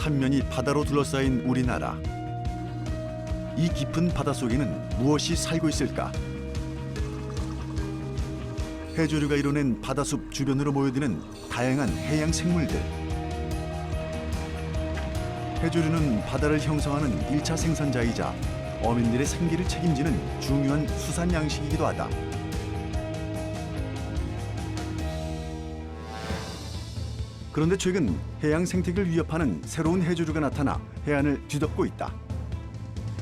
삼면이 바다로 둘러싸인 우리나라. 이 깊은 바다 속에는 무엇이 살고 있을까? 해조류가 이뤄낸 바다숲 주변으로 모여드는 다양한 해양 생물들. 해조류는 바다를 형성하는 1차 생산자이자 어민들의 생계를 책임지는 중요한 수산 양식이기도 하다. 그런데 최근 해양 생태계를 위협하는 새로운 해조류가 나타나 해안을 뒤덮고 있다.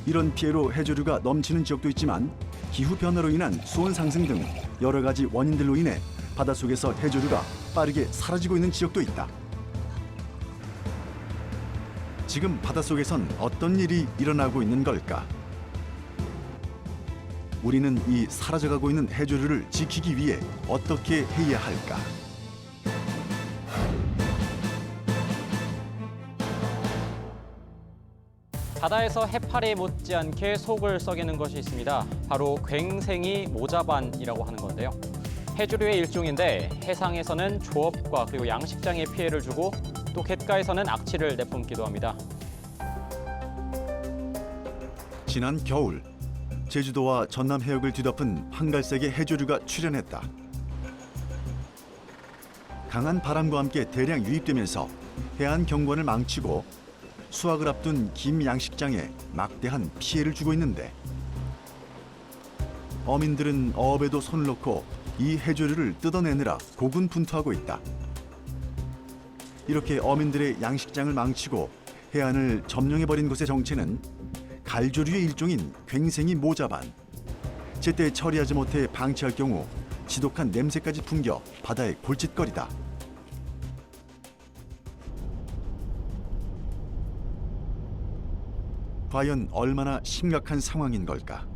이런 피해로 해조류가 넘치는 지역도 있지만 기후 변화로 인한 수온 상승 등 여러 가지 원인들로 인해 바닷속에서 해조류가 빠르게 사라지고 있는 지역도 있다. 지금 바닷속에선 어떤 일이 일어나고 있는 걸까? 우리는 이 사라져가고 있는 해조류를 지키기 위해 어떻게 해야 할까? 바다에서 해파리 못지않게 속을 썩이는 것이 있습니다. 바로 괭생이 모자반이라고 하는 건데요. 해조류의 일종인데 해상에서는 조업과 그리고 양식장에 피해를 주고 또 갯가에서는 악취를 내뿜기도 합니다. 지난 겨울 제주도와 전남 해역을 뒤덮은 황갈색의 해조류가 출현했다. 강한 바람과 함께 대량 유입되면서 해안 경관을 망치고 수확을 앞둔 김 양식장에 막대한 피해를 주고 있는데 어민들은 어업에도 손을 놓고 이 해조류를 뜯어내느라 고군분투하고 있다. 이렇게 어민들의 양식장을 망치고 해안을 점령해버린 곳의 정체는 갈조류의 일종인 괭생이 모자반. 제때 처리하지 못해 방치할 경우 지독한 냄새까지 풍겨 바다의 골칫거리다. 과연 얼마나 심각한 상황인 걸까?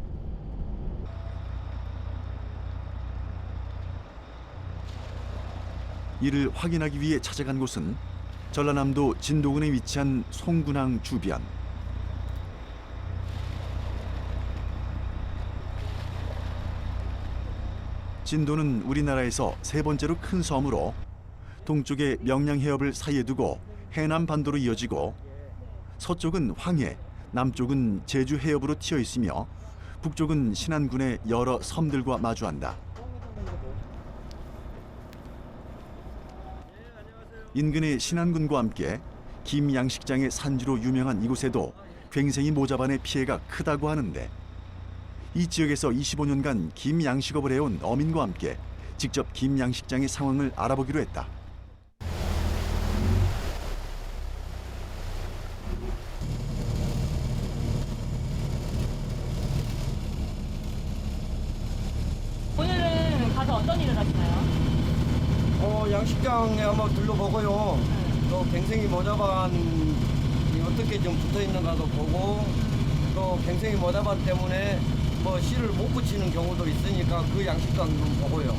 이를 확인하기 위해 찾아간 곳은 전라남도 진도군에 위치한 송군항 주변. 진도는 우리나라에서 세 번째로 큰 섬으로 동쪽에 명량해협을 사이에 두고 해남 반도로 이어지고 서쪽은 황해, 남쪽은 제주 해협으로 튀어 있으며 북쪽은 신안군의 여러 섬들과 마주한다. 인근의 신안군과 함께 김 양식장의 산지로 유명한 이곳에도 괭생이 모자반의 피해가 크다고 하는데 이 지역에서 25년간 김 양식업을 해온 어민과 함께 직접 김 양식장의 상황을 알아보기로 했다. 오늘은 가서 어떤 일을 하시나요? 양식장에 한번 둘러보고요. 또 괭생이 모자반이 어떻게 좀 붙어 있는가도 보고 또 괭생이 모자반 때문에 뭐 실을 못 붙이는 경우도 있으니까 그 양식장 좀 보고요.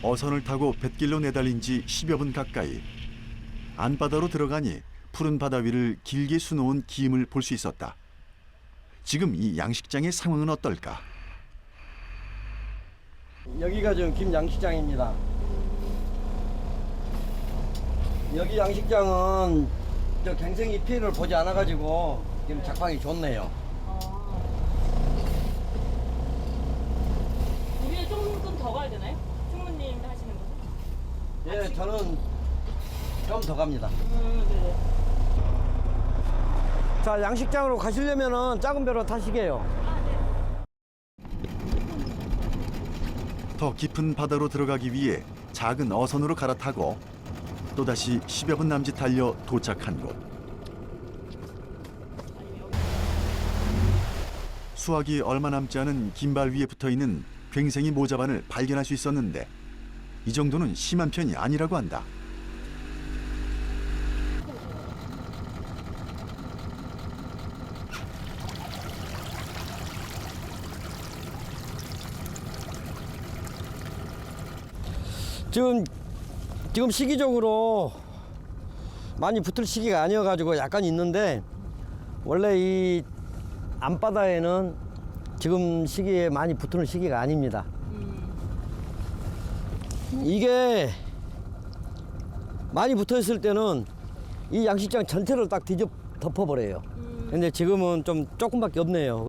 어선을 타고 뱃길로 내달린 지 10여 분 가까이. 안바다로 들어가니 푸른 바다 위를 길게 수놓은 김을 볼 수 있었다. 지금 이 양식장의 상황은 어떨까? 여기가 지금 김 양식장입니다. 여기 양식장은 저 괭생이 피해를 보지 않아가지고 지금 작황이 좋네요. 우리는 조금 더 가야 되나요? 충무님 하시는 거? 예, 저는 좀 더 갑니다. 네네. 자, 양식장으로 가시려면은 작은 배로 타시게요. 더 깊은 바다로 들어가기 위해 작은 어선으로 갈아타고 또다시 10여 분 남짓 달려 도착한 곳. 수확이 얼마 남지 않은 긴발 위에 붙어있는 괭생이 모자반을 발견할 수 있었는데 이 정도는 심한 편이 아니라고 한다. 지금 시기적으로 많이 붙을 시기가 아니어가지고 약간 있는데 원래 이 앞바다에는 지금 시기에 많이 붙는 시기가 아닙니다. 이게 많이 붙어 있을 때는 이 양식장 전체를 딱 덮어버려요. 근데 지금은 좀 조금밖에 없네요.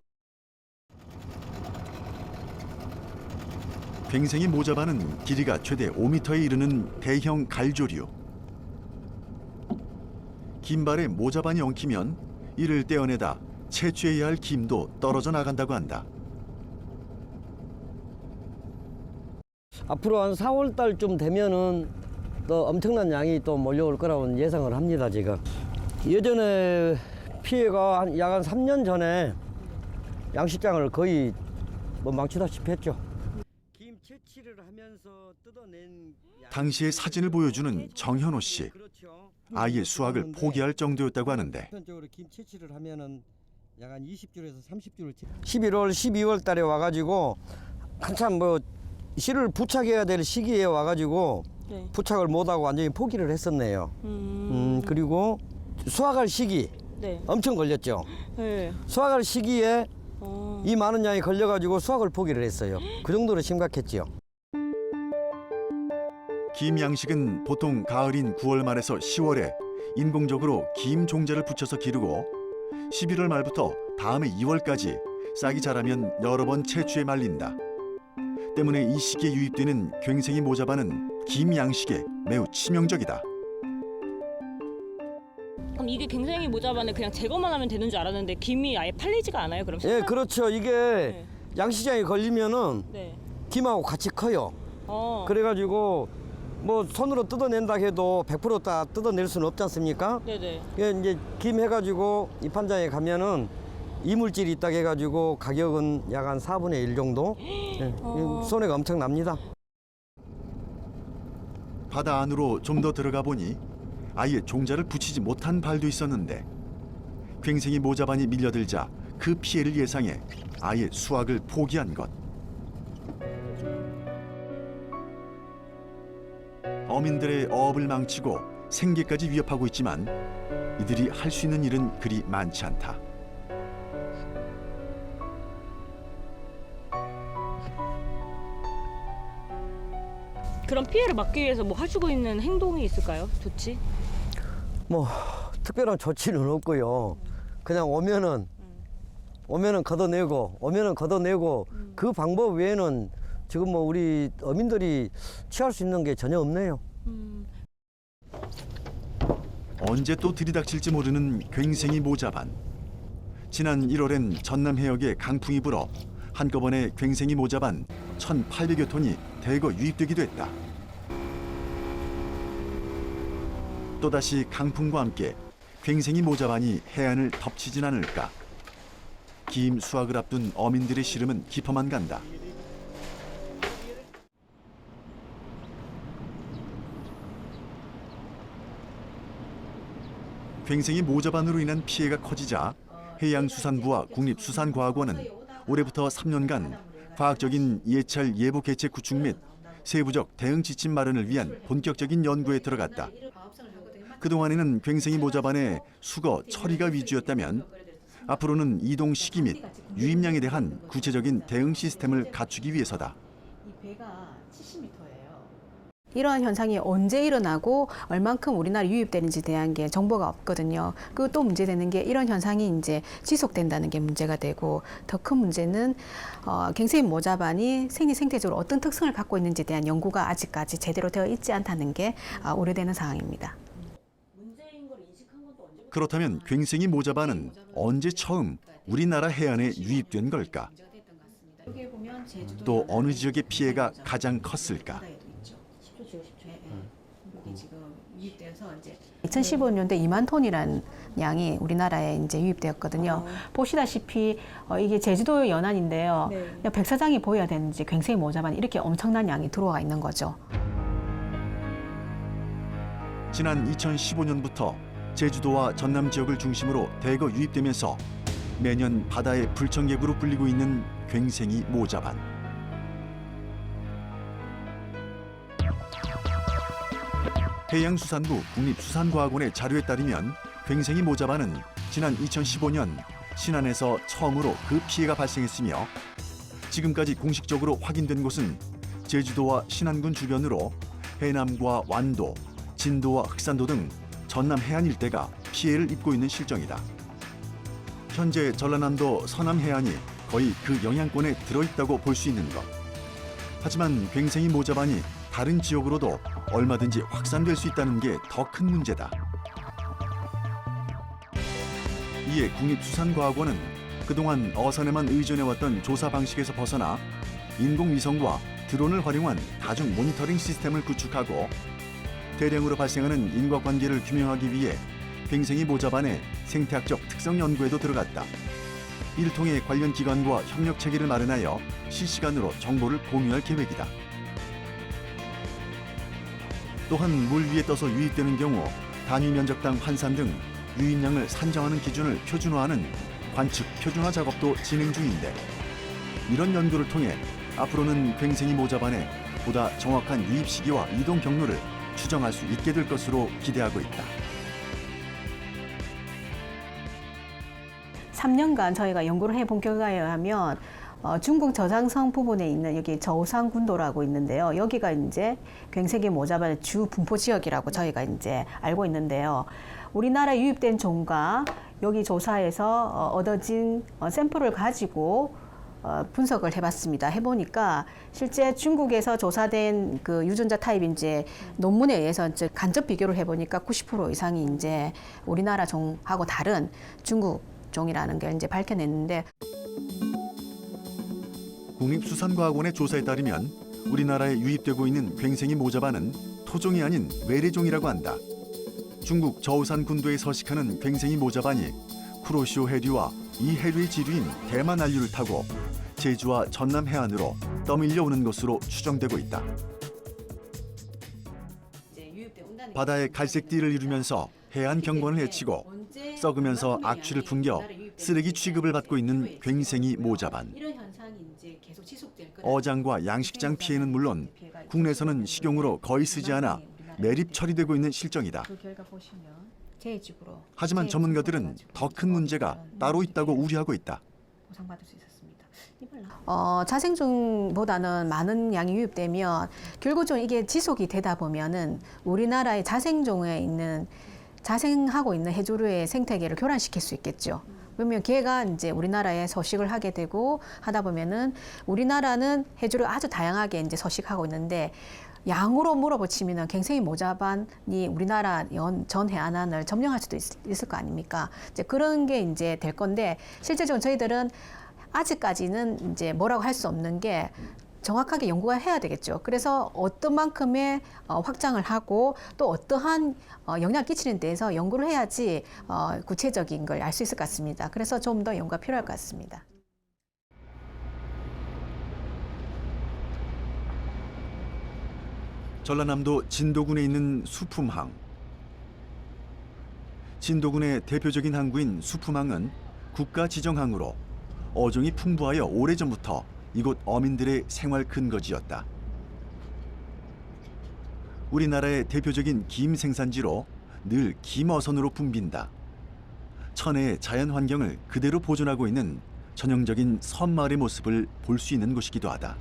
괭생이 모자반은 길이가 최대 5m에 이르는 대형 갈조류. 김발에 모자반이 엉키면 이를 떼어내다 채취해야 할 김도 떨어져 나간다고 한다. 앞으로 한 4월 달쯤 되면은 또 엄청난 양이 또 몰려올 거라고 예상을 합니다, 지금. 예전에 피해가 약 한 3년 전에 양식장을 거의 뭐 망치다시피 했죠. 김 채취를 하면서 뜯어낸 당시의 사진을 보여주는 정현호 씨. 아예 수확을 포기할 정도였다고 하는데 보편적으로 김 채취를 하면은 약 한 20줄에서 30줄을 11월, 12월 달에 와가지고 한참 뭐 씨를 부착해야 될 시기에 와가지고 네. 부착을 못하고 완전히 포기를 했었네요. 그리고 수확할 시기 네. 엄청 걸렸죠. 네. 수확할 시기에 어. 이 많은 양이 걸려가지고 수확을 포기를 했어요. 그 정도로 심각했죠. 김 양식은 보통 가을인 9월 말에서 10월에 인공적으로 김 종자를 붙여서 기르고 11월 말부터 다음해 2월까지 싹이 자라면 여러 번 채취에 말린다. 때문에 이 시기에 유입되는 괭생이 모자반은 김 양식에 매우 치명적이다. 그럼 이게 괭생이 모자반을 그냥 제거만 하면 되는 줄 알았는데 김이 아예 팔리지가 않아요? 그럼 예, 그렇죠. 이게 네. 양식장에 걸리면은 네. 김하고 같이 커요. 그래가지고 뭐 손으로 뜯어낸다 해도 100% 다 뜯어낼 수는 없지 않습니까? 네네. 예, 이제 김 해가지고 입판장에 가면은 이물질이 있다고 해가지고 가격은 약 한 4분의 1 정도? 예, 손해가 엄청 납니다. 바다 안으로 좀 더 들어가 보니 아예 종자를 붙이지 못한 발도 있었는데 괭생이 모자반이 밀려들자 그 피해를 예상해 아예 수확을 포기한 것. 어민들의 어업을 망치고 생계까지 위협하고 있지만 이들이 할 수 있는 일은 그리 많지 않다. 그런 피해를 막기 위해서 뭐 하시고 있는 행동이 있을까요? 조치? 뭐 특별한 조치는 없고요. 그냥 오면은 걷어내고 그 방법 외에는 지금 뭐 우리 어민들이 취할 수 있는 게 전혀 없네요. 언제 또 들이닥칠지 모르는 괭생이 모자반. 지난 1월엔 전남 해역에 강풍이 불어 한꺼번에 괭생이 모자반 1,800여 톤이 대거 유입되기도 했다. 또다시 강풍과 함께 괭생이 모자반이 해안을 덮치진 않을까. 김 수확을 앞둔 어민들의 시름은 깊어만 간다. 괭생이 모자반으로 인한 피해가 커지자 해양수산부와 국립수산과학원은 올해부터 3년간 과학적인 예찰 예보 계책 구축 및 세부적 대응 지침 마련을 위한 본격적인 연구에 들어갔다. 그동안에는 괭생이 모자반의 수거, 처리가 위주였다면 앞으로는 이동 시기 및 유입량에 대한 구체적인 대응 시스템을 갖추기 위해서다. 이 배가 70m예요. 이러한 현상이 언제 일어나고 얼만큼 우리나라에 유입되는지에 대한 게 정보가 없거든요. 그리고 또 문제되는 게 이런 현상이 이제 지속된다는 게 문제가 되고 더 큰 문제는 괭생이 모자반이 생태적으로 어떤 특성을 갖고 있는지에 대한 연구가 아직까지 제대로 되어 있지 않다는 게 우려되는 상황입니다. 그렇다면 괭생이 모자반은 언제 처음 우리나라 해안에 유입된 걸까? 또 어느 지역의 피해가 가장 컸을까? 2015년도에 2만 톤이라는 양이 우리나라에 이제 유입되었거든요. 보시다시피 이게 제주도 연안인데요. 네. 백사장이 보여야 되는지 괭생이 모자반 이렇게 엄청난 양이 들어와 있는 거죠. 지난 2015년부터 제주도와 전남 지역을 중심으로 대거 유입되면서 매년 바다의 불청객으로 불리고 있는 괭생이 모자반. 해양수산부 국립수산과학원의 자료에 따르면 괭생이 모자반은 지난 2015년 신안에서 처음으로 그 피해가 발생했으며 지금까지 공식적으로 확인된 곳은 제주도와 신안군 주변으로 해남과 완도, 진도와 흑산도 등 전남 해안 일대가 피해를 입고 있는 실정이다. 현재 전라남도 서남 해안이 거의 그 영향권에 들어있다고 볼 수 있는 것. 하지만 괭생이 모자반이 다른 지역으로도 얼마든지 확산될 수 있다는 게 더 큰 문제다. 이에 국립수산과학원은 그동안 어선에만 의존해왔던 조사 방식에서 벗어나 인공위성과 드론을 활용한 다중 모니터링 시스템을 구축하고 대량으로 발생하는 인과관계를 규명하기 위해 괭생이 모자반의 생태학적 특성 연구에도 들어갔다. 이를 통해 관련 기관과 협력 체계를 마련하여 실시간으로 정보를 공유할 계획이다. 또한 물 위에 떠서 유입되는 경우 단위 면적당 환산 등 유입량을 산정하는 기준을 표준화하는 관측 표준화 작업도 진행 중인데 이런 연구를 통해 앞으로는 괭생이 모자반의 보다 정확한 유입 시기와 이동 경로를 추정할 수 있게 될 것으로 기대하고 있다. 3년간 저희가 연구를 해본 결과에 의하면 중국 저장성 부분에 있는 여기 저우산군도라고 있는데요. 여기가 이제 괭생이 모자반의 주 분포 지역이라고 저희가 이제 알고 있는데요. 우리나라 유입된 종과 여기 조사에서 얻어진 샘플을 가지고 분석을 해봤습니다. 해보니까 실제 중국에서 조사된 그 유전자 타입 이제 논문에 의해서 이제 간접 비교를 해보니까 90% 이상이 이제 우리나라 종하고 다른 중국 종이라는 걸 이제 밝혀냈는데. 국립수산과학원의 조사에 따르면 우리나라에 유입되고 있는 괭생이 모자반은 토종이 아닌 외래종이라고 한다. 중국 저우산 군도에 서식하는 괭생이 모자반이 쿠로시오 해류와 이 해류의 지류인 대만 한류를 타고 제주와 전남 해안으로 떠밀려 오는 것으로 추정되고 있다. 바다의 갈색띠를 이루면서 해안 경관을 해치고 썩으면서 악취를 풍겨 쓰레기 취급을 받고 있는 괭생이 모자반. 어장과 양식장 피해는 물론 국내에서는 식용으로 거의 쓰지 않아 매립 처리되고 있는 실정이다. 하지만 전문가들은 더 큰 문제가 따로 있다고 우려하고 있다. 자생종보다는 많은 양이 유입되면 결국은 이게 지속이 되다 보면은 우리나라의 자생종에 있는 자생하고 있는 해조류의 생태계를 교란시킬 수 있겠죠. 그러면 걔가 이제 우리나라에 서식을 하게 되고 하다 보면은 우리나라는 해조류 아주 다양하게 이제 서식하고 있는데 양으로 물어보치면은 괭생이 모자반이 우리나라 전 해안을 점령할 수도 있을 거 아닙니까? 이제 그런 게 이제 될 건데 실제적으로 저희들은 아직까지는 이제 뭐라고 할 수 없는 게 정확하게 연구가 해야 되겠죠. 그래서 어떤 만큼의 확장을 하고 또 어떠한 영향을 끼치는 데에서 연구를 해야지 구체적인 걸 알 수 있을 것 같습니다. 그래서 좀 더 연구가 필요할 것 같습니다. 전라남도 진도군에 있는 수품항. 진도군의 대표적인 항구인 수품항은 국가 지정항으로 어종이 풍부하여 오래전부터 이곳 어민들의 생활 근거지였다. 우리나라의 대표적인 김 생산지로 늘 김어선으로 붐빈다. 천혜의 자연 환경을 그대로 보존하고 있는 전형적인 섬마을의 모습을 볼 수 있는 곳이기도 하다.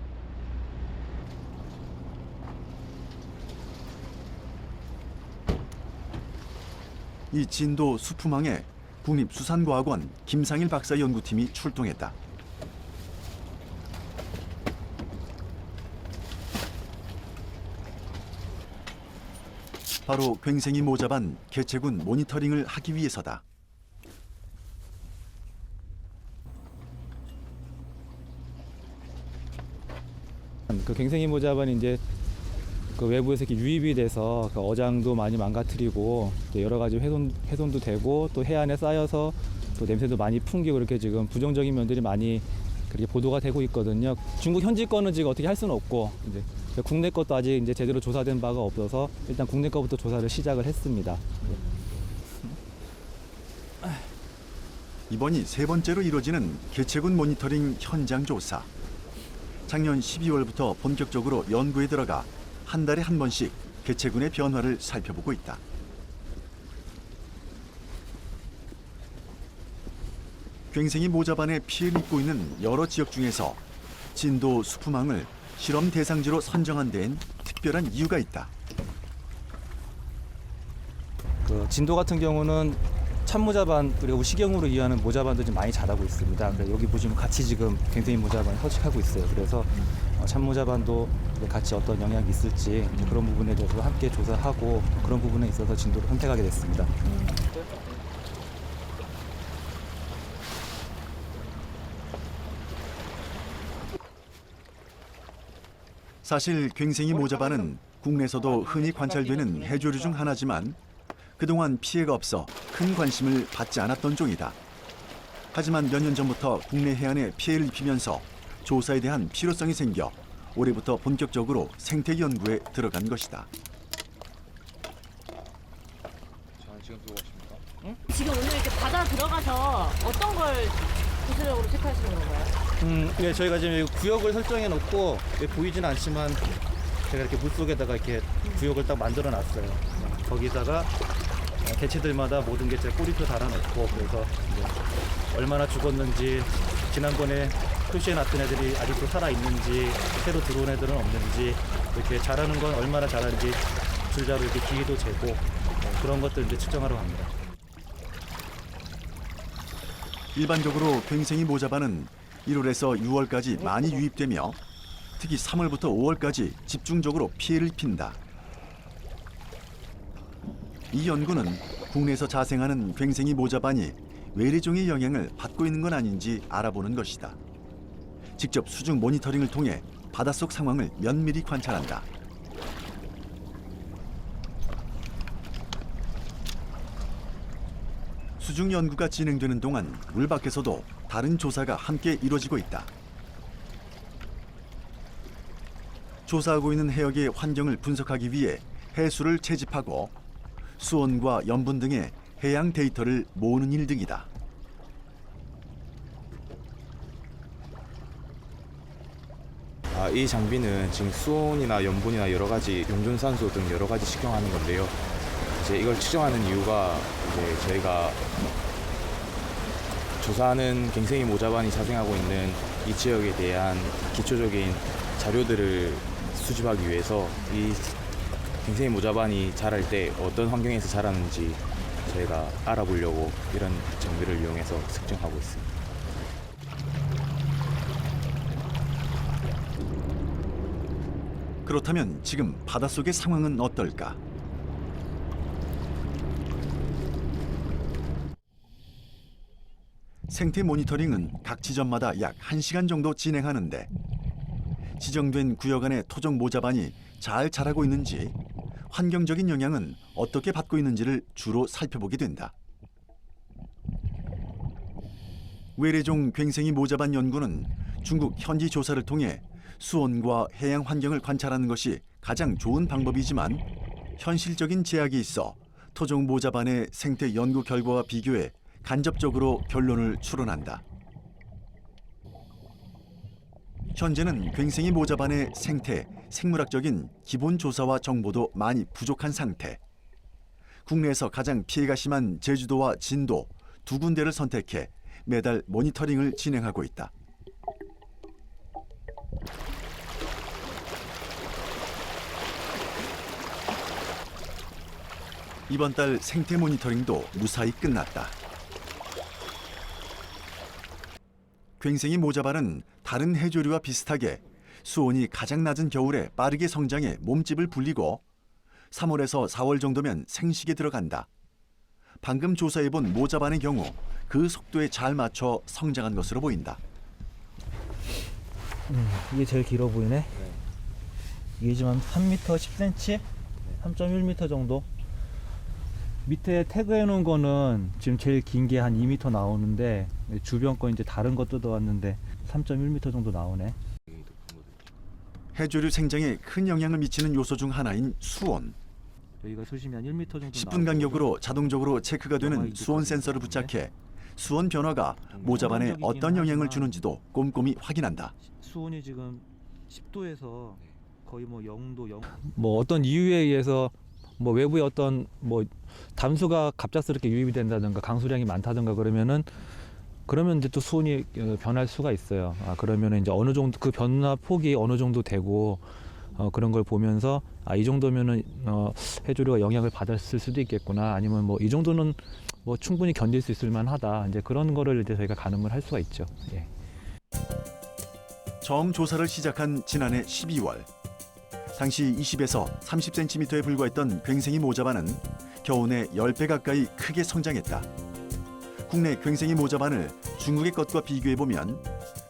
이 진도 수품항에 국립수산과학원 김상일 박사 연구팀이 출동했다. 바로 괭생이 모자반 개체군 모니터링을 하기 위해서다. 그 괭생이 모자반이 이제 그 외부에서 이렇게 유입이 돼서 그 어장도 많이 망가뜨리고 또 여러 가지 훼손도 되고 또 해안에 쌓여서 또 냄새도 많이 풍기고 그렇게 지금 부정적인 면들이 많이 그렇게 보도가 되고 있거든요. 중국 현지 거는 지금 어떻게 할 수는 없고 이제 국내 것도 아직 이제 제대로 조사된 바가 없어서 일단 국내 거부터 조사를 시작을 했습니다. 이번이 세 번째로 이루어지는 개체군 모니터링 현장 조사. 작년 12월부터 본격적으로 연구에 들어가 한 달에 한 번씩 개체군의 변화를 살펴보고 있다. 괭생이 모자반에 피해를 입고 있는 여러 지역 중에서 진도 수품항을 실험 대상지로 선정한 데엔 특별한 이유가 있다. 그 진도 같은 경우는 참모자반 그리고 식용으로 이용하는 모자반도 좀 많이 자라고 있습니다. 그래서 여기 보시면 같이 지금 갱생이 모자반이 서식하고 있어요. 그래서 참모자반도 같이 어떤 영향이 있을지 그런 부분에 대해서 함께 조사하고 그런 부분에 있어서 진도를 선택하게 됐습니다. 사실 괭생이 모자반은 국내에서도 흔히 관찰되는 해조류 중 하나지만 그동안 피해가 없어 큰 관심을 받지 않았던 종이다. 하지만 몇 년 전부터 국내 해안에 피해를 입히면서 조사에 대한 필요성이 생겨 올해부터 본격적으로 생태 연구에 들어간 것이다. 지금 오늘 이렇게 바다 들어가서 어떤 걸 구체적으로 체크하시는 건가요? 네, 저희가 지금 여기 구역을 설정해 놓고 보이지는 않지만 제가 이렇게 물 속에다가 이렇게 구역을 딱 만들어 놨어요. 거기다가 개체들마다 모든 개체 꼬리표 달아놓고 그래서 이제 얼마나 죽었는지 지난번에 표시해 놨던 애들이 아직도 살아 있는지 새로 들어온 애들은 없는지 이렇게 자라는 건 얼마나 자라는지 줄자로 이렇게 길이도 재고 그런 것들 이제 측정하러 갑니다. 일반적으로 괭생이 모자반은 1월에서 6월까지 많이 유입되며 특히 3월부터 5월까지 집중적으로 피해를 입힌다. 이 연구는 국내에서 자생하는 괭생이 모자반이 외래종의 영향을 받고 있는 건 아닌지 알아보는 것이다. 직접 수중 모니터링을 통해 바닷속 상황을 면밀히 관찰한다. 수중 연구가 진행되는 동안 물 밖에서도 다른 조사가 함께 이루어지고 있다. 조사하고 있는 해역의 환경을 분석하기 위해 해수를 채집하고 수온과 염분 등의 해양 데이터를 모으는 일 등이다. 이 장비는 지금 수온이나 염분이나 여러 가지 용존산소 등 여러 가지 측정하는 건데요. 이제 이걸 측정하는 이유가 이제 저희가 조사하는 갱생이 모자반이 자생하고 있는 이 지역에 대한 기초적인 자료들을 수집하기 위해서 이 갱생이 모자반이 자랄 때 어떤 환경에서 자라는지 저희가 알아보려고 이런 장비를 이용해서 측정하고 있습니다. 그렇다면 지금 바닷속의 상황은 어떨까? 생태 모니터링은 각 지점마다 약 1시간 정도 진행하는데 지정된 구역 안의 토종 모자반이 잘 자라고 있는지 환경적인 영향은 어떻게 받고 있는지를 주로 살펴보게 된다. 외래종 괭생이 모자반 연구는 중국 현지 조사를 통해 수온과 해양 환경을 관찰하는 것이 가장 좋은 방법이지만 현실적인 제약이 있어 토종 모자반의 생태 연구 결과와 비교해 간접적으로 결론을 추론한다. 현재는 괭생이 모자반의 생태, 생물학적인 기본 조사와 정보도 많이 부족한 상태. 국내에서 가장 피해가 심한 제주도와 진도 두 군데를 선택해 매달 모니터링을 진행하고 있다. 이번 달 생태 모니터링도 무사히 끝났다. 괭생이 모자반은 다른 해조류와 비슷하게 수온이 가장 낮은 겨울에 빠르게 성장해 몸집을 불리고 3월에서 4월 정도면 생식에 들어간다. 방금 조사해본 모자반의 경우 그 속도에 잘 맞춰 성장한 것으로 보인다. 이게 제일 길어 보이네. 이게 지금 한 3m 10cm? 3.1m 정도? 밑에 태그해 놓은 거는 지금 제일 긴 게 한 2m 나오는데 주변 거 이제 다른 거 뜯어왔는데 3.1m 정도 나오네. 해조류 생장에 큰 영향을 미치는 요소 중 하나인 수온. 여기가 수심이 한 1m 정도 10분 간격으로 자동적으로 체크가 되는 수온 센서를 부착해 수온 변화가 모자반에 어떤 영향을 주는지도 꼼꼼히 확인한다. 수온이 지금 10도에서 거의 뭐 0도 0. 뭐 어떤 이유에 의해서 뭐 외부의 어떤 뭐 담수가 갑작스럽게 유입이 된다든가 강수량이 많다든가 그러면은 그러면 이제 또 수온이 변할 수가 있어요. 그러면 이제 어느 정도 그 변화 폭이 어느 정도 되고 그런 걸 보면서 이 정도면은 해조류가 영향을 받았을 수도 있겠구나. 아니면 뭐 이 정도는 뭐 충분히 견딜 수 있을 만하다. 이제 그런 거를 이제 저희가 가늠을 할 수가 있죠. 예. 처음 조사를 시작한 지난해 12월. 당시 20에서 30cm에 불과했던 괭생이 모자반은 겨우내 10배 가까이 크게 성장했다. 국내 괭생이 모자반을 중국의 것과 비교해보면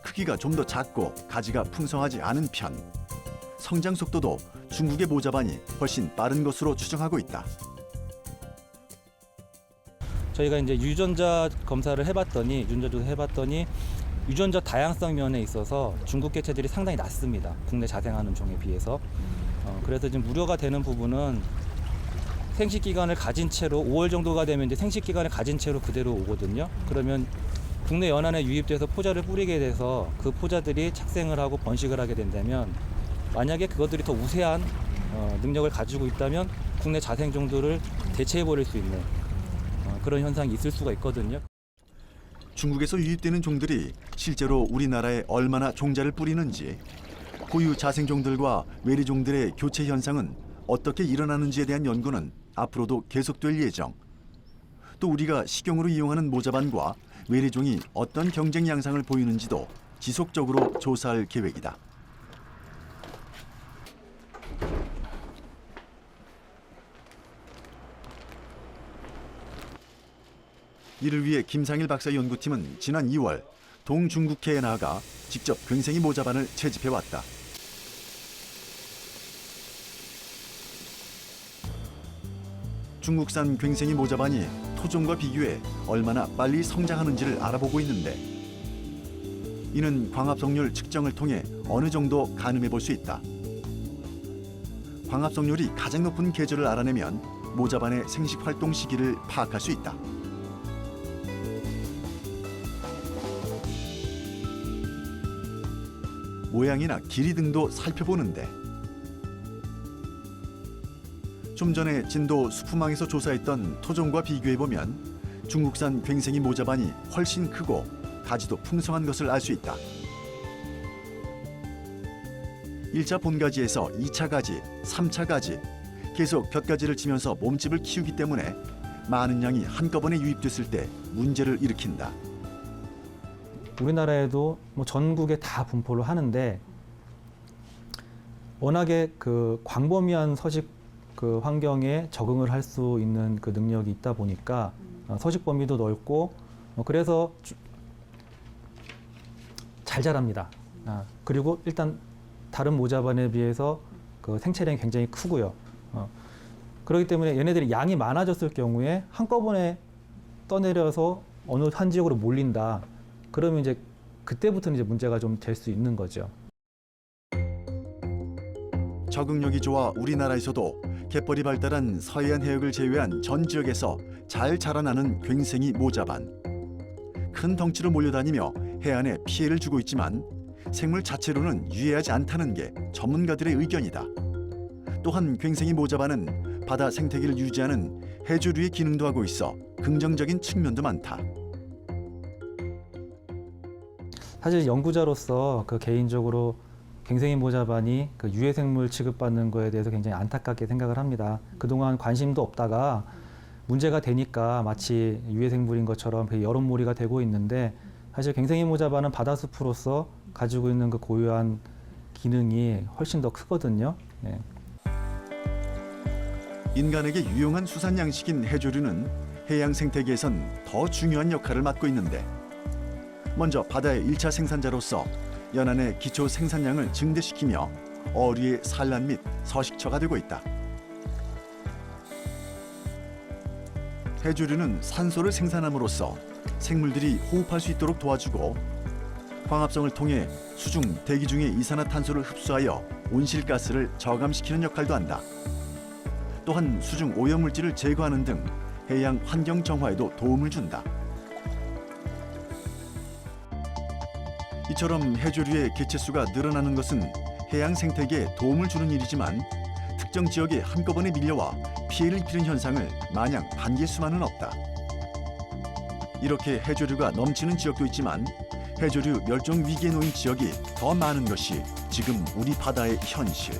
크기가 좀 더 작고 가지가 풍성하지 않은 편. 성장 속도도 중국의 모자반이 훨씬 빠른 것으로 추정하고 있다. 저희가 이제 유전자 검사를 해봤더니 유전자 다양성 면에 있어서 중국 개체들이 상당히 낮습니다. 국내 자생하는 종에 비해서. 그래서 지금 우려가 되는 부분은 생식 기간을 가진 채로 5월 정도가 되면 이제 생식 기간을 가진 채로 그대로 오거든요. 그러면 국내 연안에 유입돼서 포자를 뿌리게 돼서 그 포자들이 착생을 하고 번식을 하게 된다면 만약에 그것들이 더 우세한 능력을 가지고 있다면 국내 자생종들을 대체해 버릴 수 있는 그런 현상이 있을 수가 있거든요. 중국에서 유입되는 종들이 실제로 우리나라에 얼마나 종자를 뿌리는지, 고유 자생종들과 외래종들의 교체 현상은 어떻게 일어나는지에 대한 연구는 앞으로도 계속될 예정. 또 우리가 식용으로 이용하는 모자반과 외래종이 어떤 경쟁 양상을 보이는지도 지속적으로 조사할 계획이다. 이를 위해 김상일 박사 연구팀은 지난 2월 동중국해에 나아가 직접 괭생이 모자반을 채집해왔다. 중국산 괭생이 모자반이 토종과 비교해 얼마나 빨리 성장하는지를 알아보고 있는데, 이는 광합성률 측정을 통해 어느 정도 가늠해 볼 수 있다. 광합성률이 가장 높은 계절을 알아내면 모자반의 생식 활동 시기를 파악할 수 있다. 모양이나 길이 등도 살펴보는데, 좀 전에 진도 수프망에서 조사했던 토종과 비교해보면 중국산 괭생이 모자반이 훨씬 크고 가지도 풍성한 것을 알 수 있다. 1차 본가지에서 2차 가지, 3차 가지, 계속 곁가지를 치면서 몸집을 키우기 때문에 많은 양이 한꺼번에 유입됐을 때 문제를 일으킨다. 우리나라에도 뭐 전국에 다 분포를 하는데 워낙에 그 광범위한 서식 그 환경에 적응을 할 수 있는 그 능력이 있다 보니까 서식 범위도 넓고 그래서 잘 자랍니다. 그리고 일단 다른 모자반에 비해서 그 생체량이 굉장히 크고요. 그렇기 때문에 얘네들이 양이 많아졌을 경우에 한꺼번에 떠내려서 어느 한 지역으로 몰린다. 그러면 이제 그때부터는 이제 문제가 좀 될 수 있는 거죠. 적응력이 좋아 우리나라에서도 갯벌이 발달한 서해안 해역을 제외한 전 지역에서 잘 자라나는 괭생이 모자반. 큰 덩치로 몰려다니며 해안에 피해를 주고 있지만 생물 자체로는 유해하지 않다는 게 전문가들의 의견이다. 또한 괭생이 모자반은 바다 생태계를 유지하는 해조류의 기능도 하고 있어 긍정적인 측면도 많다. 사실 연구자로서 그 개인적으로 괭생이 모자반이 그 유해생물 취급받는 거에 대해서 굉장히 안타깝게 생각을 합니다. 그동안 관심도 없다가 문제가 되니까 마치 유해생물인 것처럼 여론몰이가 되고 있는데, 사실 괭생이 모자반은 바다숲으로서 가지고 있는 그 고유한 기능이 훨씬 더 크거든요. 네. 인간에게 유용한 수산 양식인 해조류는 해양 생태계에선 더 중요한 역할을 맡고 있는데, 먼저 바다의 1차 생산자로서 연안의 기초 생산량을 증대시키며 어류의 산란 및 서식처가 되고 있다. 해조류는 산소를 생산함으로써 생물들이 호흡할 수 있도록 도와주고, 광합성을 통해 수중, 대기 중의 이산화탄소를 흡수하여 온실가스를 저감시키는 역할도 한다. 또한 수중 오염물질을 제거하는 등 해양 환경 정화에도 도움을 준다. 이처럼 해조류의 개체수가 늘어나는 것은 해양 생태계에 도움을 주는 일이지만 특정 지역에 한꺼번에 밀려와 피해를 입히는 현상을 마냥 반길 수만은 없다. 이렇게 해조류가 넘치는 지역도 있지만 해조류 멸종 위기에 놓인 지역이 더 많은 것이 지금 우리 바다의 현실.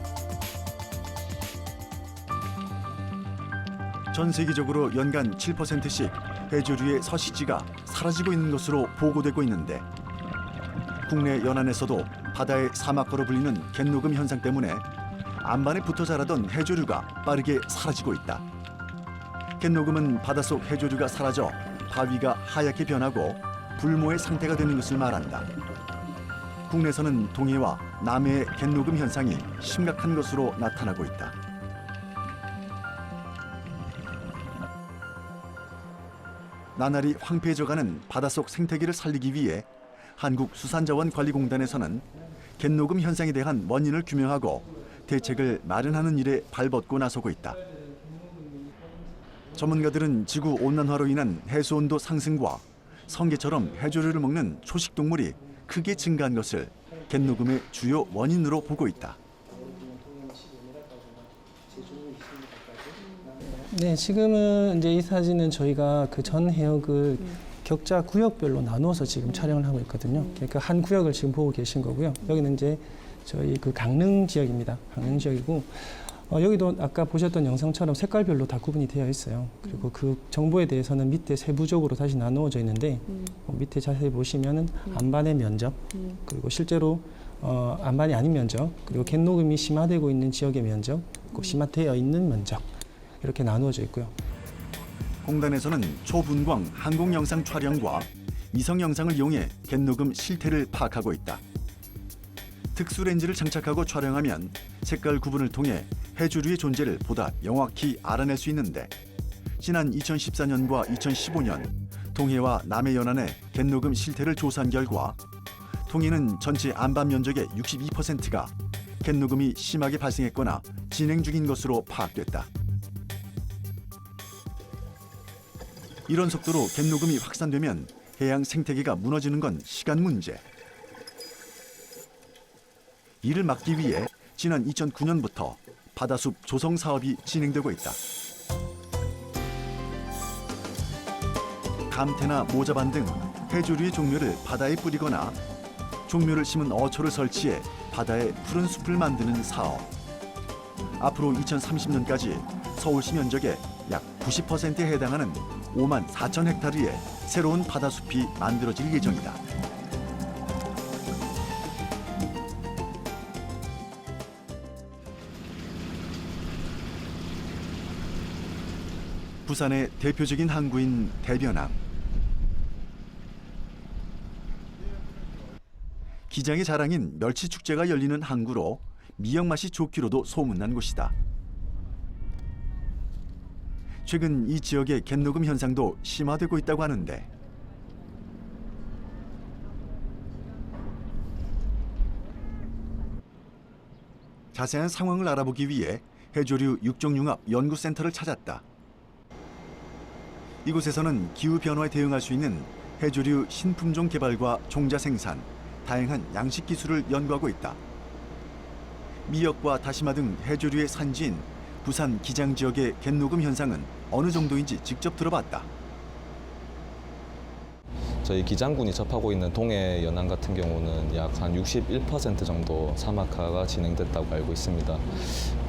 전 세계적으로 연간 7%씩 해조류의 서식지가 사라지고 있는 것으로 보고되고 있는데 국내 연안에서도 바다의 사막과로 불리는 갯녹음 현상 때문에 안반에 붙어 자라던 해조류가 빠르게 사라지고 있다. 갯녹음은 바닷속 해조류가 사라져 바위가 하얗게 변하고 불모의 상태가 되는 것을 말한다. 국내에서는 동해와 남해의 갯녹음 현상이 심각한 것으로 나타나고 있다. 나날이 황폐해져가는 바닷속 생태계를 살리기 위해 한국수산자원관리공단에서는 갯녹음 현상에 대한 원인을 규명하고 대책을 마련하는 일에 발벗고 나서고 있다. 전문가들은 지구 온난화로 인한 해수온도 상승과 성게처럼 해조류를 먹는 초식 동물이 크게 증가한 것을 갯녹음의 주요 원인으로 보고 있다. 네, 지금은 이제 이 사진은 저희가 그 전 해역을 격자 구역별로 나누어서 지금 촬영을 하고 있거든요. 그러니까 한 구역을 지금 보고 계신 거고요. 여기는 이제 저희 그 강릉 지역입니다. 강릉 지역이고 여기도 아까 보셨던 영상처럼 색깔별로 다 구분이 되어 있어요. 그리고 그 정보에 대해서는 밑에 세부적으로 다시 나누어져 있는데 밑에 자세히 보시면은 안반의 면적 그리고 실제로 안반이 아닌 면적 그리고 갯녹음이 심화되고 있는 지역의 면적 그 심화되어 있는 면적 이렇게 나누어져 있고요. 공단에서는 초분광 항공 영상 촬영과 위성 영상을 이용해 갯녹음 실태를 파악하고 있다. 특수 렌즈를 장착하고 촬영하면 색깔 구분을 통해 해조류의 존재를 보다 명확히 알아낼 수 있는데 지난 2014년과 2015년 동해와 남해 연안의 갯녹음 실태를 조사한 결과 동해는 전체 안반 면적의 62%가 갯녹음이 심하게 발생했거나 진행 중인 것으로 파악됐다. 이런 속도로 갯녹음이 확산되면 해양 생태계가 무너지는 건 시간 문제. 이를 막기 위해 지난 2009년부터 바다숲 조성 사업이 진행되고 있다. 감태나 모자반 등 해조류의 종묘를 바다에 뿌리거나 종묘를 심은 어초를 설치해 바다에 푸른 숲을 만드는 사업. 앞으로 2030년까지 서울시 면적의 약 90%에 해당하는 5만 4천 헥타르의 새로운 바다숲이 만들어질 예정이다. 부산의 대표적인 항구인 대변항. 기장의 자랑인 멸치축제가 열리는 항구로 미역맛이 좋기로도 소문난 곳이다. 최근 이 지역의 갯녹음 현상도 심화되고 있다고 하는데 자세한 상황을 알아보기 위해 해조류 육종융합 연구센터를 찾았다. 이곳에서는 기후변화에 대응할 수 있는 해조류 신품종 개발과 종자 생산, 다양한 양식 기술을 연구하고 있다. 미역과 다시마 등 해조류의 산지인 부산 기장 지역의 갯녹음 현상은 어느 정도인지 직접 들어봤다. 저희 기장군이 접하고 있는 동해 연안 같은 경우는 약 한 61% 정도 사막화가 진행됐다고 알고 있습니다.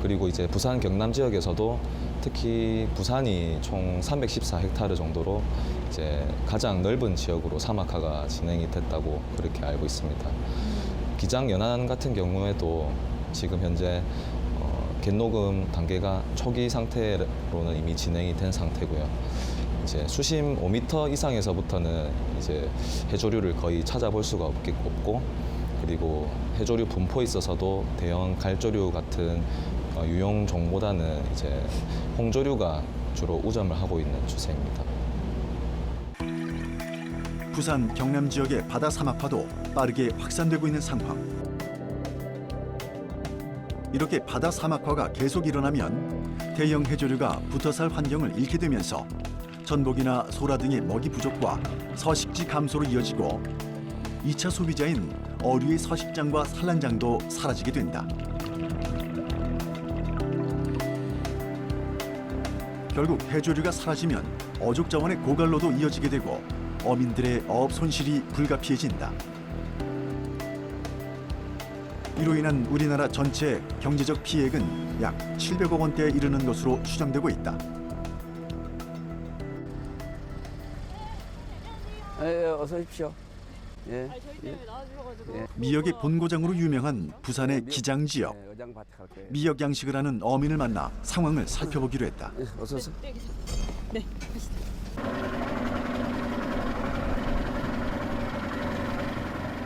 그리고 이제 부산 경남 지역에서도 특히 부산이 총 314헥타르 정도로 이제 가장 넓은 지역으로 사막화가 진행이 됐다고 그렇게 알고 있습니다. 기장 연안 같은 경우에도 지금 현재 갯녹음 단계가 초기 상태로는 이미 진행이 된 상태고요. 이제 수심 5m 이상에서부터는 이제 해조류를 거의 찾아볼 수가 없고, 그리고 해조류 분포에 있어서도 대형 갈조류 같은 유용종보다는 이제 홍조류가 주로 우점을 하고 있는 추세입니다. 부산 경남 지역의 바다 사막화도 빠르게 확산되고 있는 상황. 이렇게 바다 사막화가 계속 일어나면 대형 해조류가 붙어살 환경을 잃게 되면서 전복이나 소라 등의 먹이 부족과 서식지 감소로 이어지고 2차 소비자인 어류의 서식장과 산란장도 사라지게 된다. 결국 해조류가 사라지면 어족 자원의 고갈로도 이어지게 되고 어민들의 어업 손실이 불가피해진다. 이로 인한 우리나라 전체 경제적 피해액은 약 700억 원대에 이르는 것으로 추정되고 있다. 어서 오십시오. 예. 저희 때문에 나와주셔가지고. 미역의 본고장으로 유명한 부산의 기장 지역. 어장밭에 갈게요. 미역 양식을 하는 어민을 만나 상황을 살펴보기로 했다. 어서 오세요. 네, 가시죠.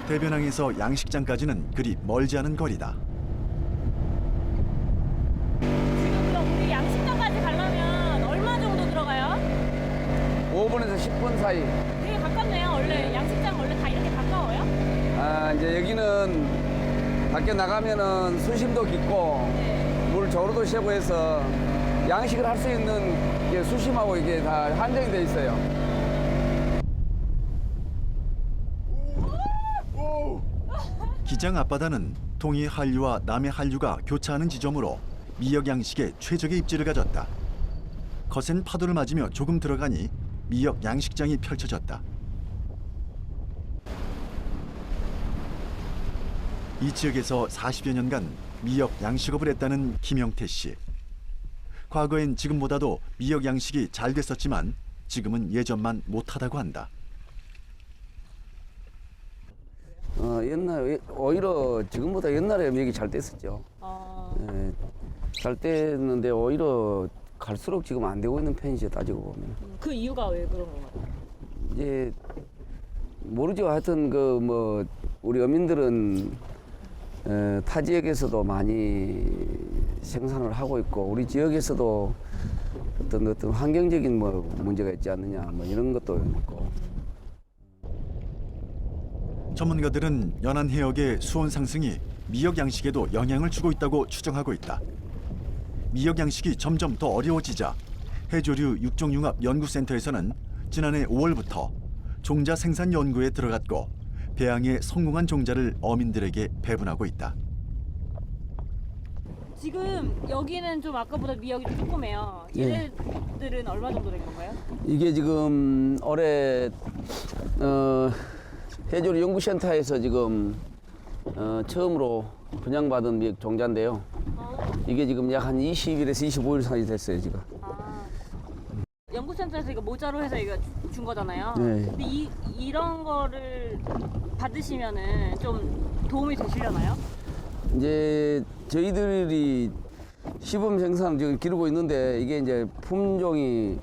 대변항에서 양식장까지는 그리 멀지 않은 거리다. 지금 그럼 우리 양식장까지 가려면 얼마 정도 들어가요? 5분에서 10분 사이. 되게 가깝네요. 원래 양식장 원래 다 이렇게 가까워요? 아, 이제 여기는 밖에 나가면은 수심도 깊고 물 조르도 세고 해서 양식을 할 수 있는 이게 수심하고 이게 다 한정이 돼 있어요. 기장 앞바다는 동해 한류와 남해 한류가 교차하는 지점으로 미역 양식의 최적의 입지를 가졌다. 거센 파도를 맞으며 조금 들어가니 미역 양식장이 펼쳐졌다. 이 지역에서 40여 년간 미역 양식업을 했다는 김영태 씨. 과거엔 지금보다도 미역 양식이 잘 됐었지만 지금은 예전만 못하다고 한다. 옛날 오히려 지금보다 옛날에 미역이 잘 됐었죠. 예, 잘 됐는데 오히려 갈수록 지금 안 되고 있는 편이죠. 따지고 보면. 그 이유가 왜 그런 건가요? 이제 모르죠. 하여튼 그 뭐 우리 어민들은 타 지역에서도 많이 생산을 하고 있고 우리 지역에서도 어떤 환경적인 뭐 문제가 있지 않느냐 뭐 이런 것도 있고. 전문가들은 연안 해역의 수온 상승이 미역 양식에도 영향을 주고 있다고 추정하고 있다. 미역 양식이 점점 더 어려워지자 해조류 육종융합연구센터에서는 지난해 5월부터 종자 생산 연구에 들어갔고 배양에 성공한 종자를 어민들에게 배분하고 있다. 지금 여기는 좀 아까보다 미역이 좀 조그매요. 예. 얘네들은 얼마 정도 된 건가요? 이게 지금 올해 해조류 연구센터에서 지금 처음으로 분양받은 미역 종자인데요. 이게 지금 약 한 20일에서 25일 사이 됐어요 지금. 연구센터에서 이거 모자로 해서 이거 준 거잖아요. 네. 근데 이런 거를 받으시면은 좀 도움이 되시려나요? 이제 저희들이 시범 생산 지금 기르고 있는데 이게 이제 품종이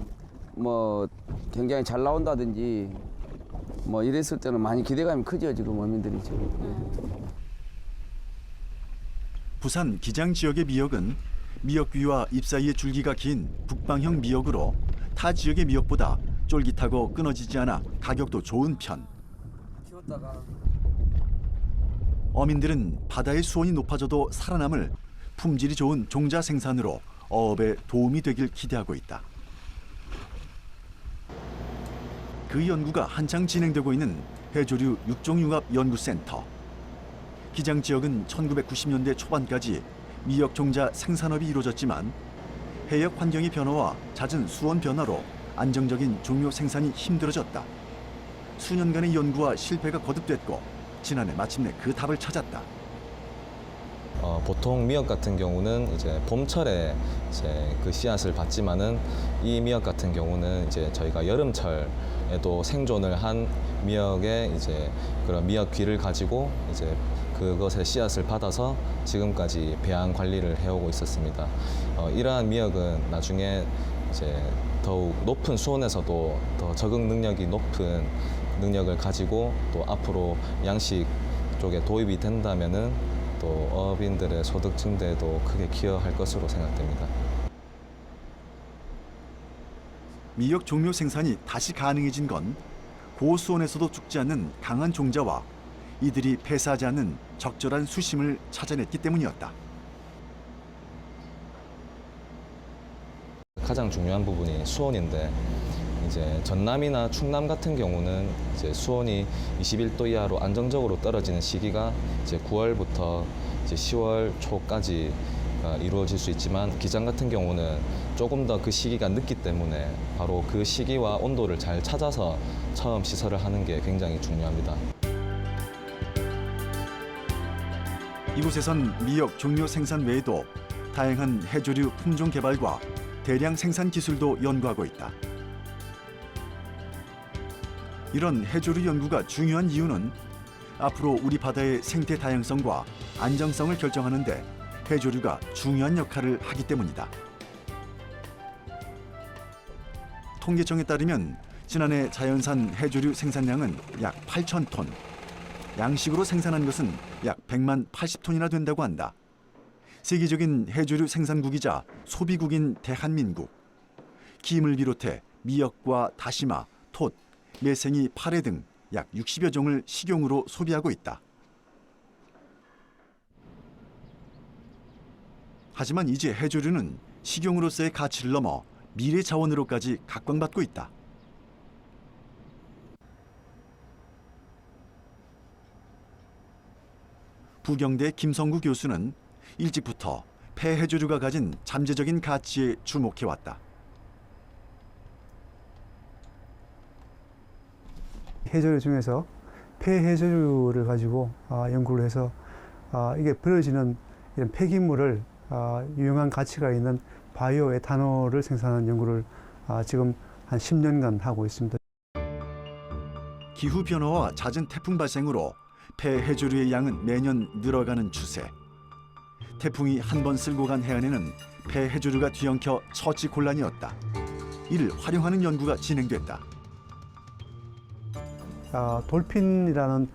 뭐 굉장히 잘 나온다든지 뭐 이랬을 때는 많이 기대감이 크죠 지금 어민들이 지금. 부산 기장 지역의 미역은 미역귀와 잎 사이의 줄기가 긴 북방형 미역으로 타 지역의 미역보다 쫄깃하고 끊어지지 않아 가격도 좋은 편. 어민들은 바다의 수온이 높아져도 살아남을 품질이 좋은 종자 생산으로 어업에 도움이 되길 기대하고 있다. 그 연구가 한창 진행되고 있는 해조류 육종융합연구센터. 기장 지역은 1990년대 초반까지 미역 종자 생산업이 이루어졌지만 해역 환경의 변화와 잦은 수온 변화로 안정적인 종묘 생산이 힘들어졌다. 수년간의 연구와 실패가 거듭됐고 지난해 마침내 그 답을 찾았다. 보통 미역 같은 경우는 이제 봄철에 이제 그 씨앗을 받지만은 이 미역 같은 경우는 이제 저희가 여름철에도 생존을 한 미역의 이제 그런 미역귀를 가지고 이제 그것의 씨앗을 받아서 지금까지 배양 관리를 해오고 있었습니다. 이러한 미역은 나중에 이제 더욱 높은 수온에서도 더 적응 능력이 높은 능력을 가지고 또 앞으로 양식 쪽에 도입이 된다면은 또 어업인들의 소득 증대에도 크게 기여할 것으로 생각됩니다. 미역 종묘 생산이 다시 가능해진 건 고수온에서도 죽지 않는 강한 종자와 이들이 폐사하지 않는 적절한 수심을 찾아냈기 때문이었다. 가장 중요한 부분이 수온인데 이제 전남이나 충남 같은 경우는 이제 수온이 21도 이하로 안정적으로 떨어지는 시기가 이제 9월부터 이제 10월 초까지 이루어질 수 있지만 기장 같은 경우는 조금 더 그 시기가 늦기 때문에 바로 그 시기와 온도를 잘 찾아서 처음 시설을 하는 게 굉장히 중요합니다. 이곳에선 미역 종료 생산 외에도 다양한 해조류 품종 개발과 대량 생산 기술도 연구하고 있다. 이런 해조류 연구가 중요한 이유는 앞으로 우리 바다의 생태 다양성과 안정성을 결정하는 데 해조류가 중요한 역할을 하기 때문이다. 통계청에 따르면 지난해 자연산 해조류 생산량은 약 8,000톤, 양식으로 생산한 것은 약 100만 80톤이나 된다고 한다. 세계적인 해조류 생산국이자 소비국인 대한민국. 김을 비롯해 미역과 다시마, 톳, 매생이, 파래 등 약 60여 종을 식용으로 소비하고 있다. 하지만 이제 해조류는 식용으로서의 가치를 넘어 미래 자원으로까지 각광받고 있다. 부경대 김성구 교수는 일찍부터 폐해조류가 가진 잠재적인 가치에 주목해왔다. 해조류 중에서 폐해조류를 가지고 연구를 해서 이게 버려지는 이런 폐기물을 유용한 가치가 있는 바이오 에탄올을 생산하는 연구를 지금 한 10년간 하고 있습니다. 기후 변화와 잦은 태풍 발생으로 폐해조류의 양은 매년 늘어가는 추세. 태풍이 한 번 쓸고 간 해안에는 폐해조류가 뒤엉켜 처치 곤란이었다. 이를 활용하는 연구가 진행됐다. 돌핀이라는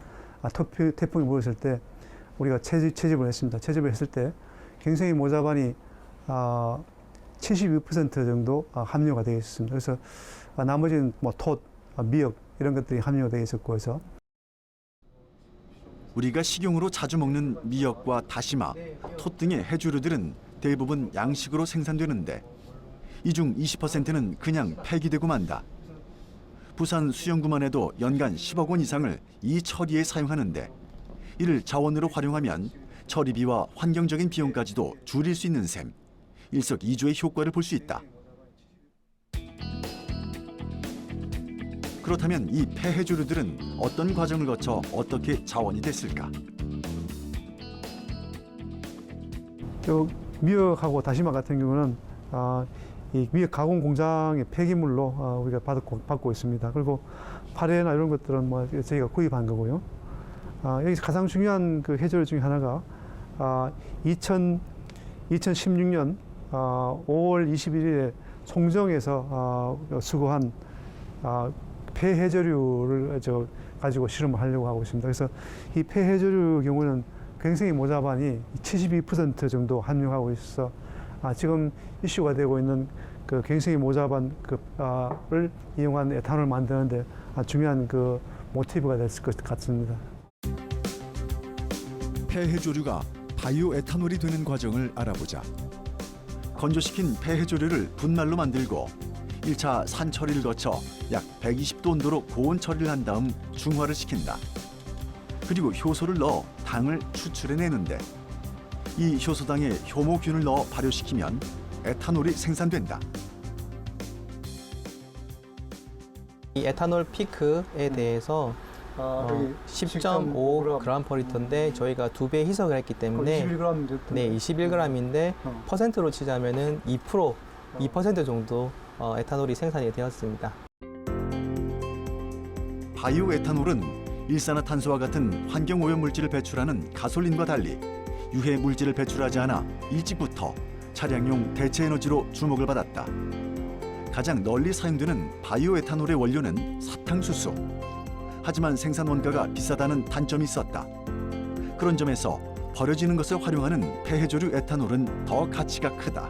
태풍이 몰았을 때 우리가 채집을 했습니다. 채집을 했을 때 갱생이 모자반이 72% 정도 함유가 되어 있었습니다. 그래서 나머지는 뭐 톳, 미역 이런 것들이 함유가 되어 있었고 해서 우리가 식용으로 자주 먹는 미역과 다시마, 톳 등의 해조류들은 대부분 양식으로 생산되는데 이 중 20%는 그냥 폐기되고 만다. 부산 수영구만 해도 연간 10억 원 이상을 이 처리에 사용하는데 이를 자원으로 활용하면 처리비와 환경적인 비용까지도 줄일 수 있는 셈. 일석이조의 효과를 볼 수 있다. 그렇다면 이 폐해조류들은 어떤 과정을 거쳐 어떻게 자원이 됐을까? 미역하고 다시마 같은 경우는 이 미역 가공 공장의 폐기물로 우리가 받고 있습니다. 그리고 파래나 이런 것들은 뭐 저희가 구입한 거고요. 여기서 가장 중요한 그 해조류 중에 하나가 2016년 5월 21일에 송정에서 수거한 폐해조류를 가지고 실험을 하려고 하고 있습니다. 그래서 이 폐해조류 경우는 굉장히 모자반이 72% 정도 함유하고 있어서 지금 이슈가 되고 있는 그 굉장히 모자반을 이용한 에탄올 만드는데 중요한 그 모티브가 됐을 것 같습니다. 폐해조류가 바이오 에탄올이 되는 과정을 알아보자. 건조시킨 폐해조류를 분말로 만들고 1차 산 처리를 거쳐 약 120도 온도로 고온 처리를 한 다음 중화를 시킨다. 그리고 효소를 넣어 당을 추출해내는데 이 효소당에 효모균을 넣어 발효시키면 에탄올이 생산된다. 이 에탄올 피크에 대해서 10.5g/L인데 저희가 2배 희석을 했기 때문에 21g 네, 21g인데 퍼센트로 치자면은 2% 정도 에탄올이 생산이 되었습니다. 바이오 에탄올은 일산화탄소와 같은 환경 오염 물질을 배출하는 가솔린과 달리 유해 물질을 배출하지 않아 일찍부터 차량용 대체 에너지로 주목을 받았다. 가장 널리 사용되는 바이오 에탄올의 원료는 사탕수수. 하지만 생산 원가가 비싸다는 단점이 있었다. 그런 점에서 버려지는 것을 활용하는 폐해조류 에탄올은 더 가치가 크다.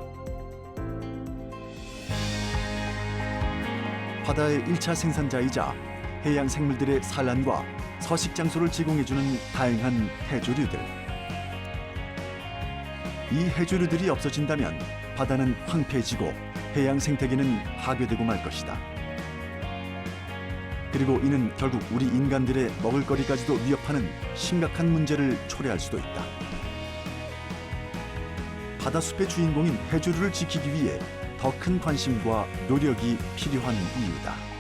바다의 1차 생산자이자 해양 생물들의 산란과 서식 장소를 제공해주는 다양한 해조류들. 이 해조류들이 없어진다면 바다는 황폐해지고 해양 생태계는 파괴되고 말 것이다. 그리고 이는 결국 우리 인간들의 먹을거리까지도 위협하는 심각한 문제를 초래할 수도 있다. 바다숲의 주인공인 해조류를 지키기 위해 더 큰 관심과 노력이 필요한 이유다.